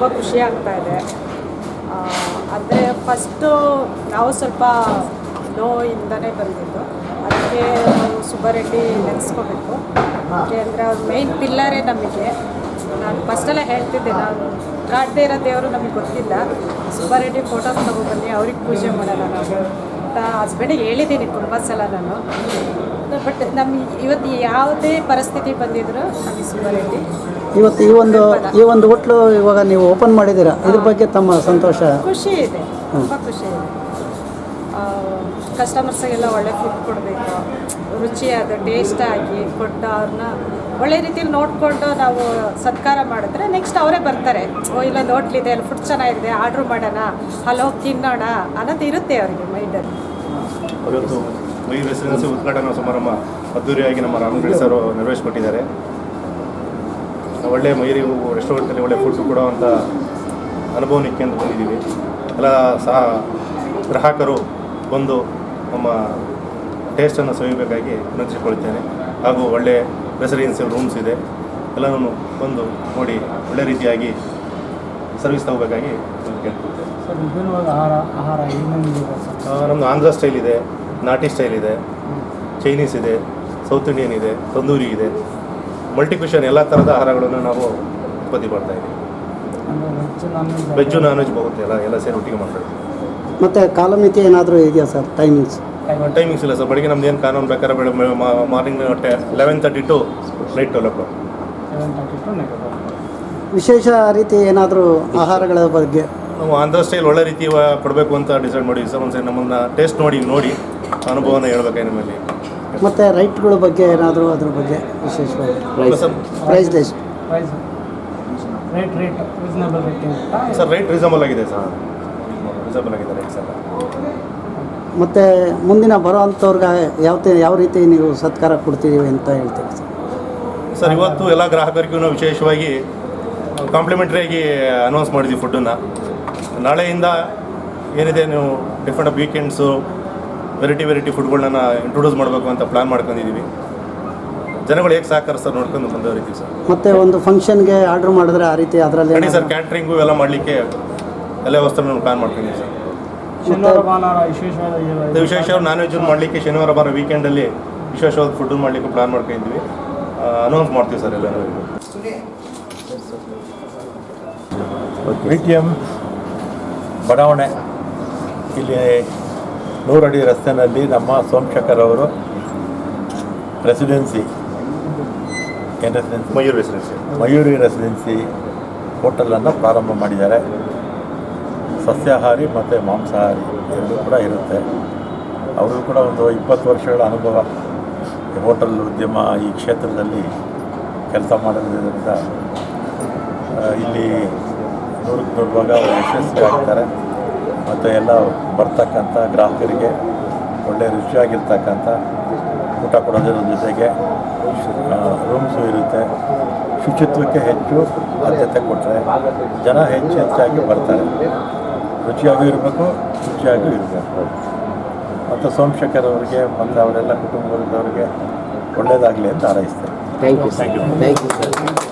ತುಂಬ ಖುಷಿ ಆಗ್ತಾ ಇದೆ. ಅಂದರೆ ಫಸ್ಟು ನಾವು ಸ್ವಲ್ಪ ನೋಯಿಂದನೇ ಬಂದಿದ್ದು, ಅದಕ್ಕೆ ನಾವು ಸುಬ್ಬಾರೆಡ್ಡಿ ನೆನೆಸ್ಕೋಬೇಕು. ಯಾಕೆಂದರೆ ಅವ್ರ ಮೇಯ್ನ್ ಪಿಲ್ಲರೇ ನಮಗೆ. ನಾನು ಫಸ್ಟೆಲ್ಲ ಹೇಳ್ತಿದ್ದೆ, ನಾನು ಕಾಡದೇ ಇರೋ ದೇವರು ನಮಗೆ ಗೊತ್ತಿಲ್ಲ, ಸುಬ್ಬಾರೆಡ್ಡಿ ಫೋಟೋಸ್ ತೊಗೊಬನ್ನಿ, ಅವ್ರಿಗೆ ಪೂಜೆ ಮಾಡೋಣ ನಾವು ಅಂತ ಹಸ್ಬೆಂಡಿಗೆ ಹೇಳಿದ್ದೀನಿ ತುಂಬ ಸಲ ನಾನು. ಬಟ್ ನಮಗೆ ಇವತ್ತು ಯಾವುದೇ ಪರಿಸ್ಥಿತಿ ಬಂದಿದ್ರು ನಮಗೆ ಸುಬ್ಬಾರೆಡ್ಡಿ. ಇವತ್ತು ಈ ಒಂದು ಹೋಟ್ಲು ಇವಾಗ ನೀವು ಓಪನ್ ಮಾಡಿದ್ದೀರಾ, ಇದ್ರ ಬಗ್ಗೆ ತಮ್ಮ ಸಂತೋಷ? ಖುಷಿ ಇದೆ, ತುಂಬ ಖುಷಿ ಇದೆ. ಕಸ್ಟಮರ್ಸಿಗೆಲ್ಲ ಒಳ್ಳೆ ಫುಡ್ ಕೊಡಬೇಕು, ರುಚಿಯಾದ ಟೇಸ್ಟಾಗಿ ಕೊಟ್ಟು ಅವ್ರನ್ನ ಒಳ್ಳೆ ರೀತಿಯಲ್ಲಿ ನೋಡಿಕೊಂಡು ನಾವು ಸತ್ಕಾರ ಮಾಡಿದ್ರೆ ನೆಕ್ಸ್ಟ್ ಅವರೇ ಬರ್ತಾರೆ. ಇಲ್ಲೊಂದು ಹೋಟ್ಲಿದೆ, ಅಲ್ಲಿ ಫುಡ್ ಚೆನ್ನಾಗಿದೆ, ಆರ್ಡ್ರ್ ಮಾಡೋಣ, ಅಲ್ಲಿ ಹೋಗಿ ತಿನ್ನೋಣ ಅನ್ನೋದು ಇರುತ್ತೆ ಅವರಿಗೆ ಮೈಂಡಲ್ಲಿ. ಇವತ್ತು ಮಯೂರ್ ರೆಸಿಡೆನ್ಸಿ ಉದ್ಘಾಟನಾ ಸಮಾರಂಭ ಅದ್ದೂರಿಯಾಗಿ ನಮ್ಮ ರಾಮಗಡಿ ಸರ್ ನೆರವೇರಿಸಿಕೊಟ್ಟಿದ್ದಾರೆ. ಒಳ್ಳೆ ಮಯೂರಿ ರೆಸ್ಟೋರೆಂಟಲ್ಲಿ ಒಳ್ಳೆ ಫುಡ್ ಕೊಡುವಂಥ ಅನುಭವಕ್ಕೆ ಅಂತ ಬಂದಿದ್ದೀವಿ. ಎಲ್ಲ ಸಹ ಗ್ರಾಹಕರು ಬಂದು ನಮ್ಮ ಟೇಸ್ಟನ್ನು ಸವಿಯಬೇಕಾಗಿ ವಿನಂತಿಸಿಕೊಳ್ಳುತ್ತೇನೆ. ಹಾಗೂ ಒಳ್ಳೆಯ ರೆಸಿಡೆನ್ಸಿಯಲ್ ರೂಮ್ಸ್ ಇದೆ, ಎಲ್ಲನೂ ಬಂದು ನೋಡಿ ಒಳ್ಳೆ ರೀತಿಯಾಗಿ ಸರ್ವಿಸ್ ತಗೋಬೇಕಾಗಿ ಕೇಳ್ಕೊಳ್ತೇನೆ. ನಮ್ಮದು ಆಂಧ್ರ ಸ್ಟೈಲ್ ಇದೆ, ನಾಟಿ ಸ್ಟೈಲ್ ಇದೆ, ಚೈನೀಸ್ ಇದೆ, ಸೌತ್ ಇಂಡಿಯನ್ ಇದೆ, ತಂದೂರಿ ಇದೆ, ಮಲ್ಟಿ ಕ್ಯೂಷನ್ ಎಲ್ಲ ಥರದ ಆಹಾರಗಳನ್ನು ನಾವು ಉತ್ಪತ್ತಿ ಮಾಡ್ತಾಯಿದ್ದೀವಿ. ವೆಜ್ಜು ನಾನ್ ವೆಜ್ ಬಹುದು ಎಲ್ಲ ಸೇರಿ ಒಟ್ಟಿಗೆ ಮಾಡ್ತೀವಿ. ಮತ್ತು ಕಾಲಮಿತಿ ಏನಾದರೂ ಇದೆಯಾ ಸರ್? ಟೈಮಿಂಗ್ಸ್ ಇಲ್ಲ ಸರ್. ಬೆಳಗ್ಗೆ ನಮ್ದು ಏನು ಕಾನೂನು ಬೇಕಾದ್ರೆ ಮಾರ್ನಿಂಗ್ 11:30 ಟು ನೈಟ್ 12 o'clock. ವಿಶೇಷ ರೀತಿ ಏನಾದರೂ ಆಹಾರಗಳ ಬಗ್ಗೆ ನಾವು ಆಂಧ್ರ ಸ್ಟೈಲ್ ಒಳ್ಳೆ ರೀತಿ ಕೊಡಬೇಕು ಅಂತ ಡಿಸೈಡ್ ಮಾಡಿದ್ವಿ ಸರ್. ಒಂದ್ಸರಿ ನಮ್ಮನ್ನು ಟೇಸ್ಟ್ ನೋಡಿ ಅನುಭವನ ಹೇಳ್ಬೇಕಾಗಿ ನಮ್ಮಲ್ಲಿ. ಮತ್ತು ರೈಟ್ಗಳ ಬಗ್ಗೆ ಏನಾದರೂ ಅದ್ರ ಬಗ್ಗೆ ವಿಶೇಷವಾಗಿ price list sir rate reasonable ಆಗಿದೆ ಸರ್, ರೀಸನಬಲ್ ಆಗಿದೆ ರೈಟ್ಸ್ ಎಲ್ಲ. ಮತ್ತು ಮುಂದಿನ ಬರೋ ಅಂಥವ್ರಿಗೆ ಯಾವ ರೀತಿ ನೀವು ಸತ್ಕಾರ ಕೊಡ್ತೀವಿ ಅಂತ ಹೇಳ್ತೀವಿ ಸರ್? ಸರ್ ಇವತ್ತು ಎಲ್ಲ ಗ್ರಾಹಕರಿಗೂ ನಾವು ವಿಶೇಷವಾಗಿ ಕಾಂಪ್ಲಿಮೆಂಟ್ರಿಯಾಗಿ ಅನೌನ್ಸ್ ಮಾಡಿದ್ವಿ ಫುಡ್ಡನ್ನು. ನಾಳೆಯಿಂದ ಏನಿದೆ ನೀವು ಡಿಫ್ರೆಂಟ್ ವೀಕೆಂಡ್ಸು ವೆರೈಟಿ ಫುಡ್ಗಳನ್ನ ಇಂಟ್ರೊಡ್ಯೂಸ್ ಮಾಡಬೇಕು ಅಂತ ಪ್ಲ್ಯಾನ್ ಮಾಡ್ಕೊಂಡಿದ್ದೀವಿ. ಜನಗಳು ಹೇಗೆ ಸಹಕರಿಸ್ತಾರೆ ನೋಡ್ಕೊಂಡು ಮುಂದುವರಿತೀವಿ ಸರ್. ಮತ್ತು ಒಂದು ಫಂಕ್ಷನ್ಗೆ ಆರ್ಡ್ರ್ ಮಾಡಿದ್ರೆ ಆ ರೀತಿ ಅದರಲ್ಲಿ ಹೇಳಿ ಸರ್, ಕ್ಯಾಟ್ರಿಂಗು ಎಲ್ಲ ಮಾಡಲಿಕ್ಕೆ ಎಲ್ಲ ವ್ಯವಸ್ಥೆ ಪ್ಲ್ಯಾನ್ ಮಾಡ್ಕೊಂಡಿದ್ದೀವಿ ಸರ್. ವಿಶೇಷ ನಾನ್ ವೆಜ್ ಮಾಡಲಿಕ್ಕೆ ಶನಿವಾರ ಭಾನುವಾರ ವೀಕೆಂಡಲ್ಲಿ ವಿಶೇಷವಾದ ಫುಡ್ ಮಾಡಲಿಕ್ಕೆ ಪ್ಲ್ಯಾನ್ ಮಾಡ್ಕೊಂಡಿದ್ವಿ. ಅನೌನ್ಸ್ ಮಾಡ್ತೀವಿ ಸರ್ ಎಲ್ಲ. BTM ಬಡಾವಣೆ ಇಲ್ಲಿ 100 ಅಡಿ ರಸ್ತೆಯಲ್ಲಿ ನಮ್ಮ ಸೋಮಶೇಖರ್ ಅವರು ರೆಸಿಡೆನ್ಸಿ ಮಯೂರಿ ರೆಸಿಡೆನ್ಸಿ ಹೋಟೆಲನ್ನು ಪ್ರಾರಂಭ ಮಾಡಿದ್ದಾರೆ. ಸಸ್ಯಾಹಾರಿ ಮತ್ತು ಮಾಂಸಾಹಾರಿ ಎರಡೂ ಕೂಡ ಇರುತ್ತೆ. ಅವರು ಕೂಡ ಒಂದು 20 ವರ್ಷಗಳ ಅನುಭವ ಹೋಟೆಲ್ ಉದ್ಯಮ ಈ ಕ್ಷೇತ್ರದಲ್ಲಿ ಕೆಲಸ ಮಾಡೋದ್ರಿಂದ ಇಲ್ಲಿ 100% ಭಾಗ ಯಶಸ್ವಿ ಆಗ್ತಾರೆ. ಮತ್ತು ಎಲ್ಲ ಬರ್ತಕ್ಕಂಥ ಗ್ರಾಹಕರಿಗೆ ಒಳ್ಳೆಯ ರುಚಿಯಾಗಿರ್ತಕ್ಕಂಥ ಊಟ ಕೊಡೋದ್ರ ಜೊತೆಗೆ ರೂಮ್ಸು ಇರುತ್ತೆ. ಶುಚಿತ್ವಕ್ಕೆ ಹೆಚ್ಚು ಆದ್ಯತೆ ಕೊಟ್ಟರೆ ಜನ ಹೆಚ್ಚಾಗಿ ಬರ್ತಾರೆ. ರುಚಿಯಾಗೂ ಇರಬೇಕು, ಮತ್ತು ಸೋಮಶೇಖರ್ ಅವರಿಗೆ ಮತ್ತು ಅವರೆಲ್ಲ ಕುಟುಂಬದವರಿಗೆ ಒಳ್ಳೆಯದಾಗಲಿ ಅಂತ ಹಾರೈಸ್ತೇನೆ. Thank you sir.